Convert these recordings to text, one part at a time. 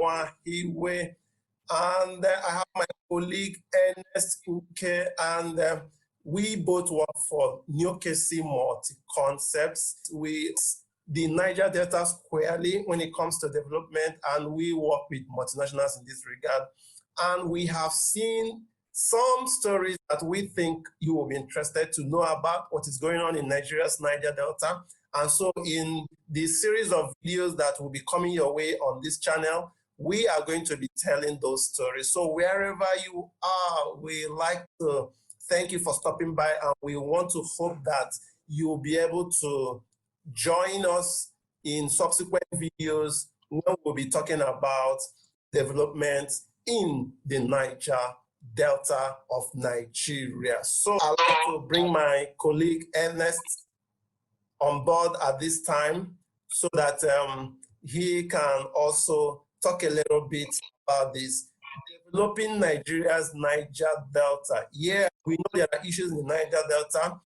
Hiwe, and I have my colleague Ernest Uke, and we both work for Neokecci Multi-Concepts. We the Niger Delta squarely when it comes to development, and we work with multinationals in this regard. And we have seen some stories that we think you will be interested to know about what is going on in Nigeria's Niger Delta. And so in the series of videos that will be coming your way on this channel, we are going to be telling those stories. So wherever you are, we like to thank you for stopping by, and we want to hope that you'll be able to join us in subsequent videos when we'll be talking about development in the Niger Delta of Nigeria. So I'd like to bring my colleague Ernest on board at this time so that he can also talk a little bit about this. Developing Nigeria's Niger Delta. Yeah, we know there are issues in the Niger Delta,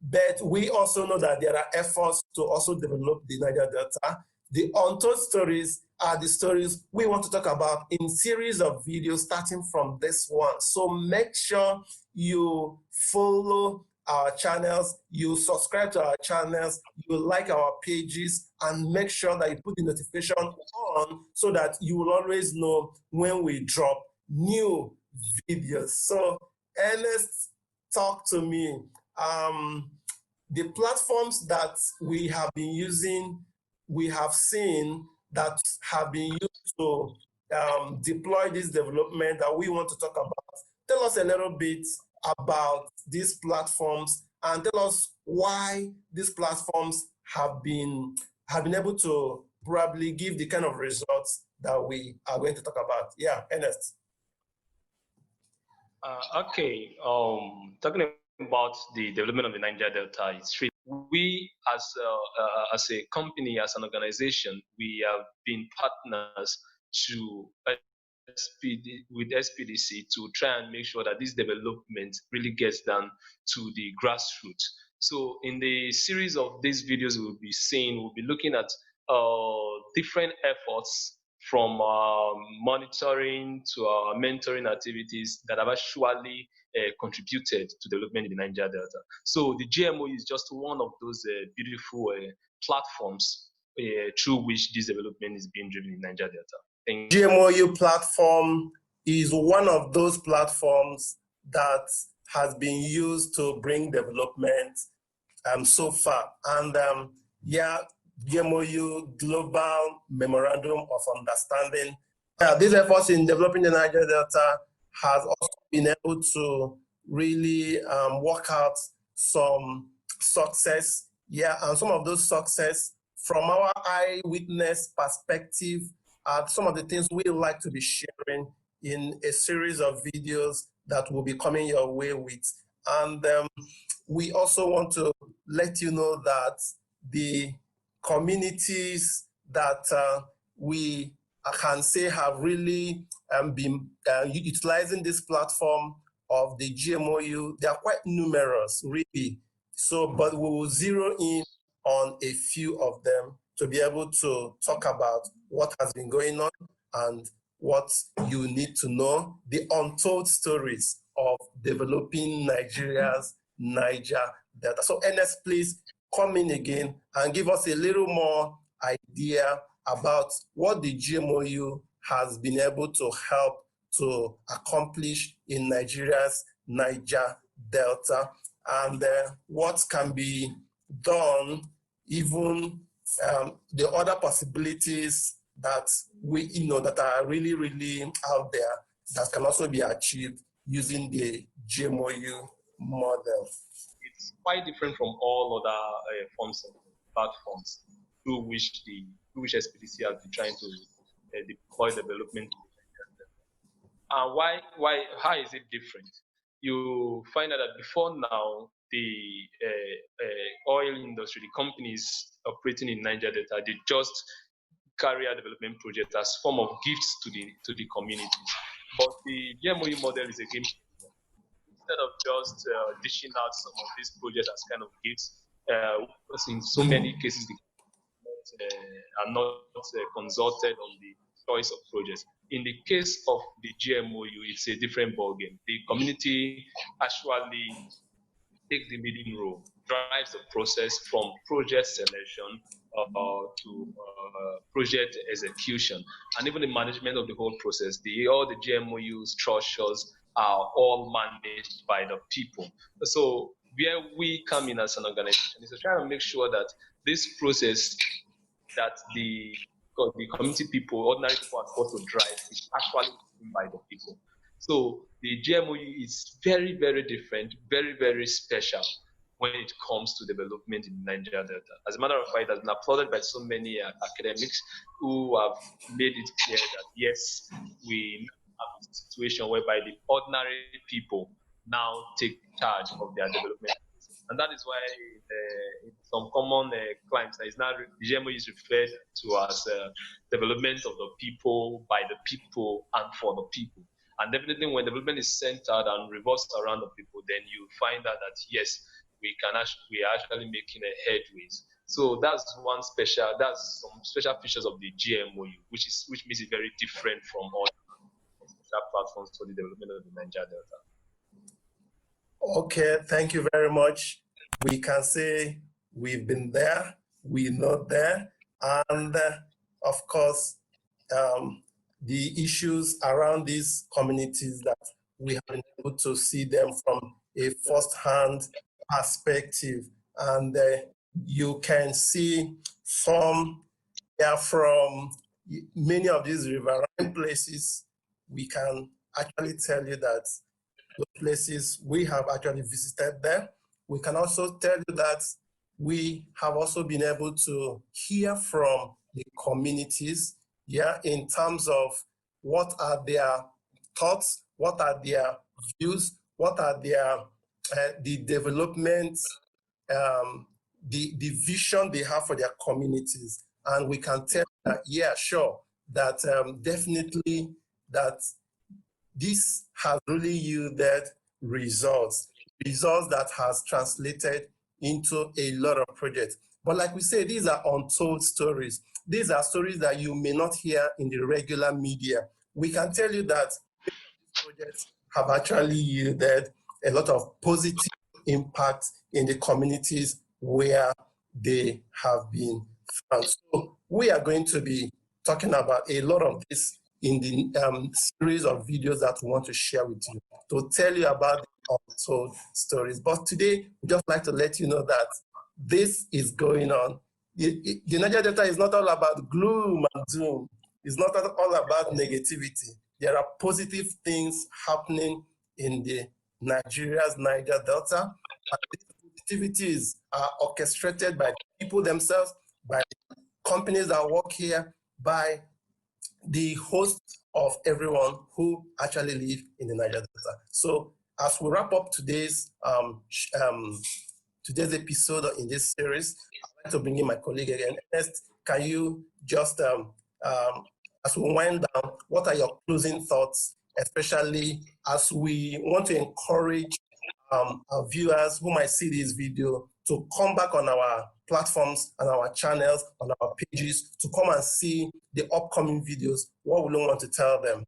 but we also know that there are efforts to also develop the Niger Delta. The untold stories are the stories we want to talk about in series of videos starting from this one. So make sure you follow our channels, you subscribe to our channels, you like our pages, and make sure that you put the notification on so that you will always know when we drop new videos. So Ernest, talk to me. The platforms that we have been using, we have seen that have been used to deploy this development that we want to talk about. Tell us a little bit about these platforms and tell us why these platforms have been able to probably give the kind of results that we are going to talk about. Yeah, Ernest. Okay, talking about the development of the Niger Delta, we as a company, as an organization, we have been partners to with SPDC to try and make sure that this development really gets down to the grassroots. So in the series of these videos we'll be seeing, we'll be looking at different efforts from monitoring to our mentoring activities that have actually contributed to development in the Niger Delta. So the GMoU is just one of those beautiful platforms through which this development is being driven in Niger Delta. GMoU platform is one of those platforms that has been used to bring development so far. And yeah, GMoU Global Memorandum of Understanding. These efforts in developing the Niger Delta has also been able to really work out some success. Yeah, and some of those success from our eyewitness perspective are some of the things we like to be sharing in a series of videos that will be coming your way with. And we also want to let you know that the communities that we can say have really been utilizing this platform of the GMoU, they are quite numerous, really. So, but we will zero in on a few of them to be able to talk about what has been going on and what you need to know, the untold stories of developing Nigeria's Niger Delta. So Ernest, please come in again and give us a little more idea about what the GMoU has been able to help to accomplish in Nigeria's Niger Delta, and what can be done, even the other possibilities that we that are really, really out there that can also be achieved using the GMoU model. It's quite different from all other forms of platforms through which SPDC has been trying to deploy development. How is it different? You find out that before now, the oil industry, the companies operating in Niger Delta, they just carry out development projects as form of gifts to the communities. But the GMoU model is a game changer. Instead of just dishing out some of these projects as kind of gifts, because in so many cases the are not consulted on the choice of projects. In the case of the GMoU, it's a different ballgame. The community actually takes the leading role, drives the process from project selection to project execution, and even the management of the whole process. All the GMoU structures are all managed by the people. So where we come in as an organization is to try to make sure that this process that the community people, ordinary people are supposed to drive is actually seen by the people. So the GMoU is very, very different, very, very special when it comes to development in Niger Delta. As a matter of fact, it has been applauded by so many academics who have made it clear that yes, we have a situation whereby the ordinary people now take charge of their development. And that is why in some common climes, is now the GMoU is referred to as development of the people, by the people, and for the people. And definitely when development is centered and revolves around the people, then you find out that yes, we are actually making a headways. So that's some special features of the GMoU, which makes it very different from all special platforms for the development of the Niger Delta. Okay, thank you very much. We can say we've been there, we know there, and of course, the issues around these communities that we have been able to see them from a first-hand perspective, and you can see from many of these riverine places. We can actually tell you that the places we have actually visited there. We can also tell you that we have also been able to hear from the communities, in terms of what are their thoughts, what are their views, what are their the development, the vision they have for their communities. And we can tell that, that definitely that this has really yielded results that has translated into a lot of projects. But like we say, these are untold stories. These are stories that you may not hear in the regular media. We can tell you that these projects have actually yielded a lot of positive impact in the communities where they have been found. So we are going to be talking about a lot of this in the series of videos that we want to share with you to tell you about the untold stories. But today, we'd just like to let you know that this is going on. The Niger Delta is not all about gloom and doom. It's not all about negativity. There are positive things happening in the Nigeria's Niger Delta. And these positivities are orchestrated by people themselves, by companies that work here, by the host of everyone who actually live in the Niger Delta. So as we wrap up today's episode in this series, I'd like to bring in my colleague again. Ernest, can you just, as we wind down, what are your closing thoughts, especially as we want to encourage our viewers who might see this video to come back on our platforms and our channels, on our pages, to come and see the upcoming videos? What would you want to tell them?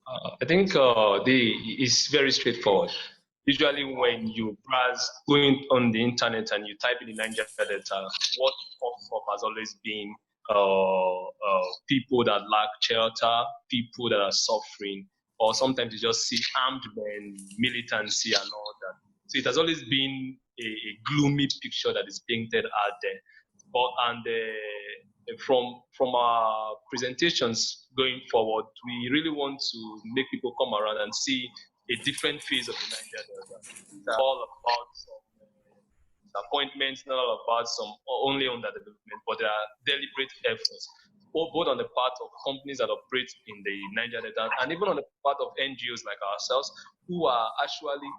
I think it's very straightforward. Usually when you browse, going on the internet and you type in the Niger Delta, what pops up has always been people that lack shelter, people that are suffering, or sometimes you just see armed men, militancy and all that. So it has always been a gloomy picture that is painted out there. From our presentations going forward, we really want to make people come around and see a different phase of the Niger Delta. It's all about some disappointments, not all about some only underdevelopment, but there are deliberate efforts, both on the part of companies that operate in the Niger Delta and even on the part of NGOs like ourselves, who are actually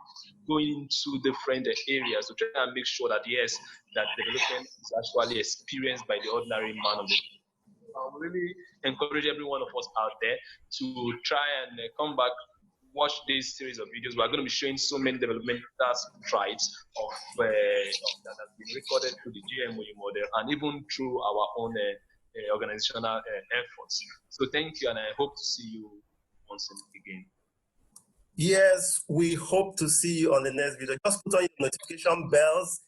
going to different areas to try and make sure that, yes, that development is actually experienced by the ordinary man of the people. I really encourage every one of us out there to try and come back, watch this series of videos. We're going to be showing so many developmental strides that have been recorded through the GMoU model and even through our own organizational efforts. So thank you, and I hope to see you once again. Yes, we hope to see you on the next video. Just put on your notification bells,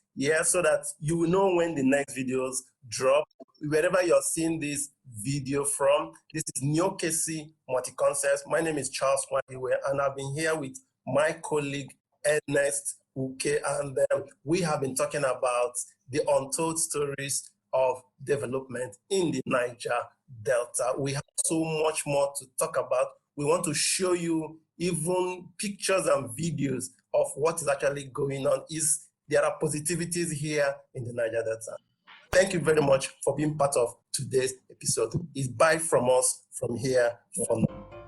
so that you will know when the next videos drop. Wherever you're seeing this video from, this is Neokecci Multi-Concepts. My name is Charles Waniwe, and I've been here with my colleague Ernest Uke, and we have been talking about the untold stories of development in the Niger Delta. We have so much more to talk about. We want to show you even pictures and videos of what is actually going on. There are positivities here in the Niger Delta. Thank you very much for being part of today's episode. It's bye from us from here for now.